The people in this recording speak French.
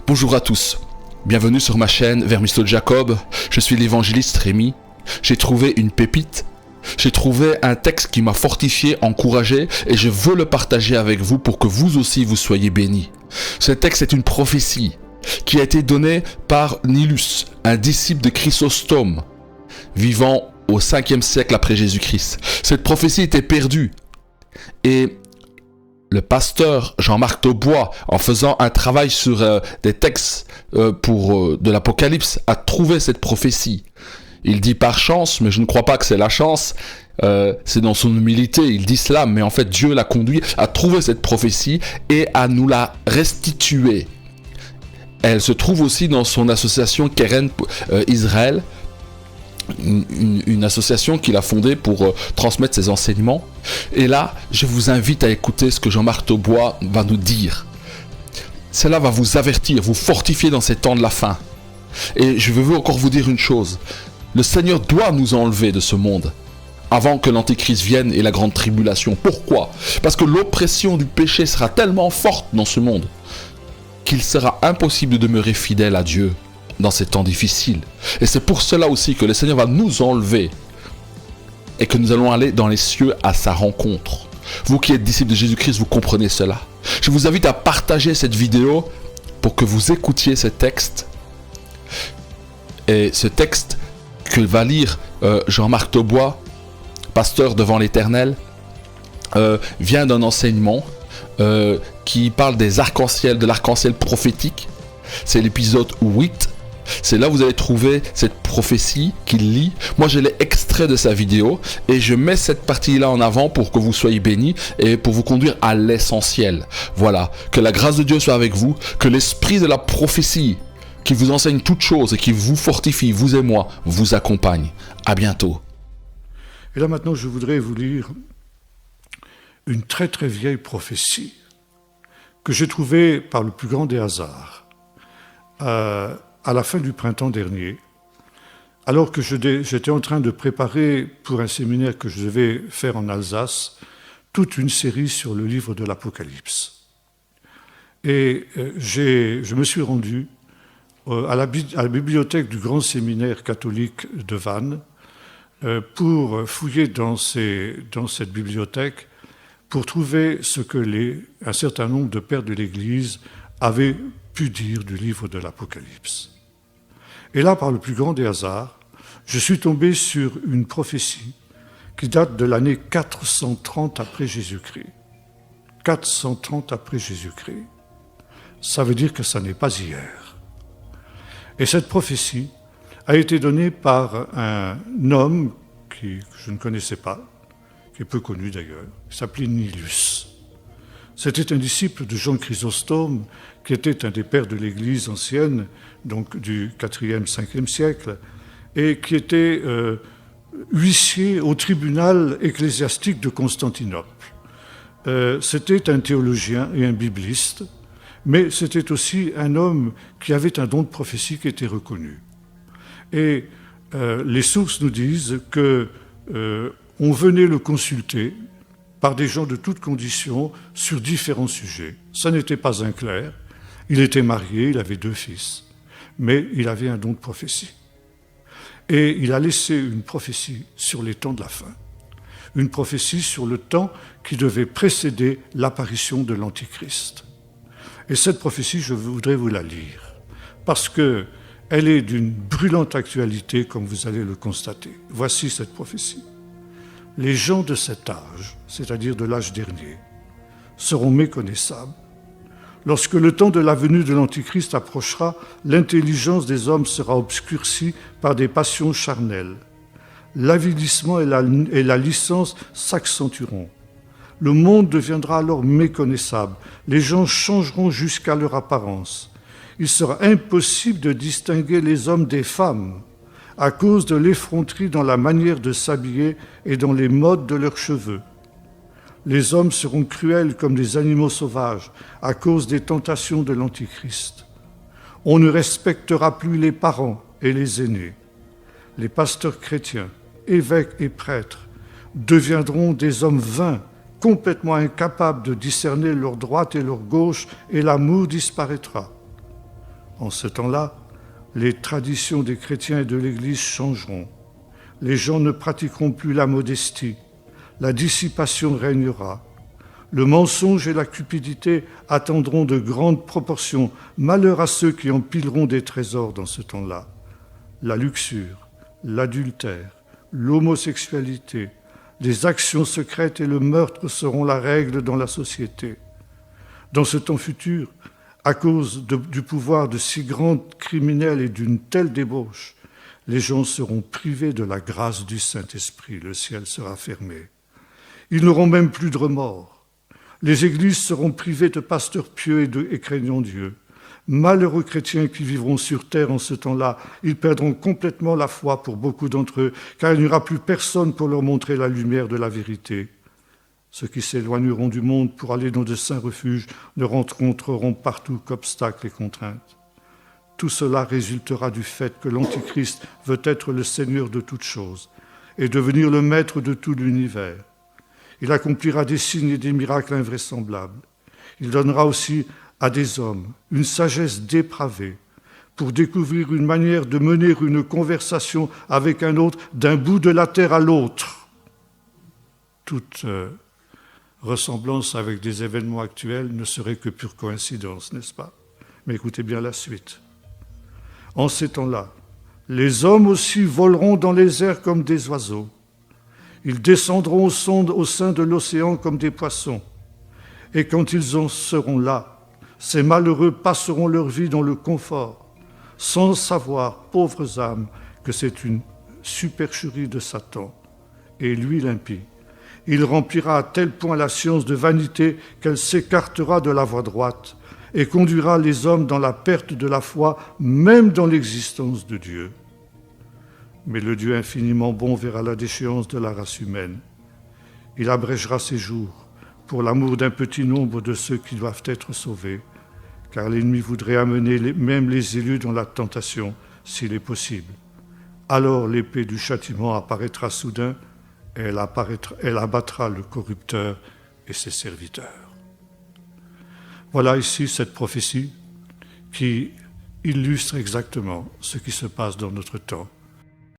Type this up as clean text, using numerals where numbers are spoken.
Bonjour à tous, bienvenue sur ma chaîne Vermisseau Jacob, je suis l'évangéliste Rémi. J'ai trouvé une pépite, j'ai trouvé un texte qui m'a fortifié, encouragé et je veux le partager avec vous pour que vous aussi vous soyez bénis. Ce texte est une prophétie qui a été donnée par Nilus, un disciple de Chrysostome, vivant au 5e siècle après Jésus-Christ. Cette prophétie était perdue et le pasteur Jean-Marc Taubois, en faisant un travail sur des textes de l'Apocalypse, a trouvé cette prophétie. Il dit par chance, mais je ne crois pas que c'est la chance, c'est dans son humilité, il dit cela, mais en fait Dieu l'a conduit à trouver cette prophétie et à nous la restituer. Elle se trouve aussi dans son association Keren Israël, une association qu'il a fondée pour transmettre ses enseignements. Et là, je vous invite à écouter ce que Jean-Marc Taubois va nous dire. Cela va vous avertir, vous fortifier dans ces temps de la fin. Et je veux encore vous dire une chose. Le Seigneur doit nous enlever de ce monde avant que l'Antéchrist vienne et la grande tribulation. Pourquoi ? Parce que l'oppression du péché sera tellement forte dans ce monde qu'il sera impossible de demeurer fidèle à Dieu dans ces temps difficiles. Et c'est pour cela aussi que le Seigneur va nous enlever et que nous allons aller dans les cieux à sa rencontre. Vous qui êtes disciples de Jésus-Christ, vous comprenez cela. Je vous invite à partager cette vidéo pour que vous écoutiez ce texte. Et ce texte que va lire Jean-Marc Taubois, pasteur devant l'Éternel, vient d'un enseignement qui parle des arcs-en-ciel, de l'arc-en-ciel prophétique. C'est l'épisode 8. C'est là où vous allez trouver cette prophétie qu'il lit. Moi, je l'ai extrait de sa vidéo et je mets cette partie-là en avant pour que vous soyez bénis et pour vous conduire à l'essentiel. Voilà, que la grâce de Dieu soit avec vous, que l'esprit de la prophétie qui vous enseigne toutes choses et qui vous fortifie, vous et moi, vous accompagne. À bientôt. Et là maintenant, je voudrais vous lire une très très vieille prophétie que j'ai trouvée par le plus grand des hasards. À la fin du printemps dernier, alors que j'étais en train de préparer pour un séminaire que je devais faire en Alsace, toute une série sur le livre de l'Apocalypse. Et je me suis rendu à la bibliothèque du grand séminaire catholique de Vannes pour fouiller dans cette bibliothèque pour trouver ce que un certain nombre de pères de l'Église avaient pu dire du livre de l'Apocalypse. Et là, par le plus grand des hasards, je suis tombé sur une prophétie qui date de l'année 430 après Jésus-Christ. 430 après Jésus-Christ. Ça veut dire que ça n'est pas hier. Et cette prophétie a été donnée par un homme que je ne connaissais pas, qui est peu connu d'ailleurs, qui s'appelait Nilus. C'était un disciple de Jean Chrysostome, qui était un des pères de l'Église ancienne, donc du 4e, 5e siècle, et qui était huissier au tribunal ecclésiastique de Constantinople. C'était un théologien et un bibliste, mais c'était aussi un homme qui avait un don de prophétie qui était reconnu. Et les sources nous disent qu'on venait le consulter par des gens de toutes conditions sur différents sujets. Ça n'était pas un clerc, il était marié, il avait 2 fils, mais il avait un don de prophétie. Et il a laissé une prophétie sur les temps de la fin, une prophétie sur le temps qui devait précéder l'apparition de l'Antichrist. Et cette prophétie, je voudrais vous la lire, parce qu'elle est d'une brûlante actualité, comme vous allez le constater. Voici cette prophétie. Les gens de cet âge, c'est-à-dire de l'âge dernier, seront méconnaissables. Lorsque le temps de la venue de l'Antichrist approchera, l'intelligence des hommes sera obscurcie par des passions charnelles. L'avilissement et la licence s'accentueront. Le monde deviendra alors méconnaissable. Les gens changeront jusqu'à leur apparence. Il sera impossible de distinguer les hommes des femmes à cause de l'effronterie dans la manière de s'habiller et dans les modes de leurs cheveux. Les hommes seront cruels comme des animaux sauvages à cause des tentations de l'Antichrist. On ne respectera plus les parents et les aînés. Les pasteurs chrétiens, évêques et prêtres deviendront des hommes vains, complètement incapables de discerner leur droite et leur gauche, et l'amour disparaîtra. En ce temps-là, les traditions des chrétiens et de l'Église changeront. Les gens ne pratiqueront plus la modestie. La dissipation régnera. Le mensonge et la cupidité atteindront de grandes proportions. Malheur à ceux qui empileront des trésors dans ce temps-là. La luxure, l'adultère, l'homosexualité, les actions secrètes et le meurtre seront la règle dans la société. Dans ce temps futur, à cause du pouvoir de si grands criminels et d'une telle débauche, les gens seront privés de la grâce du Saint-Esprit, le ciel sera fermé. Ils n'auront même plus de remords. Les églises seront privées de pasteurs pieux et craignant Dieu. Malheureux chrétiens qui vivront sur terre en ce temps-là, ils perdront complètement la foi pour beaucoup d'entre eux, car il n'y aura plus personne pour leur montrer la lumière de la vérité. Ceux qui s'éloigneront du monde pour aller dans de saints refuges ne rencontreront partout qu'obstacles et contraintes. Tout cela résultera du fait que l'Antichrist veut être le Seigneur de toutes choses et devenir le maître de tout l'univers. Il accomplira des signes et des miracles invraisemblables. Il donnera aussi à des hommes une sagesse dépravée pour découvrir une manière de mener une conversation avec un autre d'un bout de la terre à l'autre. Toute ressemblance avec des événements actuels ne serait que pure coïncidence, n'est-ce pas? Mais écoutez bien la suite. En ces temps-là, les hommes aussi voleront dans les airs comme des oiseaux. Ils descendront au sein de l'océan comme des poissons. Et quand ils en seront là, ces malheureux passeront leur vie dans le confort, sans savoir, pauvres âmes, que c'est une supercherie de Satan. Et lui, l'impie, il remplira à tel point la science de vanité qu'elle s'écartera de la voie droite et conduira les hommes dans la perte de la foi, même dans l'existence de Dieu. Mais le Dieu infiniment bon verra la déchéance de la race humaine. Il abrégera ses jours pour l'amour d'un petit nombre de ceux qui doivent être sauvés, car l'ennemi voudrait amener même les élus dans la tentation, s'il est possible. Alors l'épée du châtiment apparaîtra soudain, et elle abattra le corrupteur et ses serviteurs. Voilà ici cette prophétie qui illustre exactement ce qui se passe dans notre temps.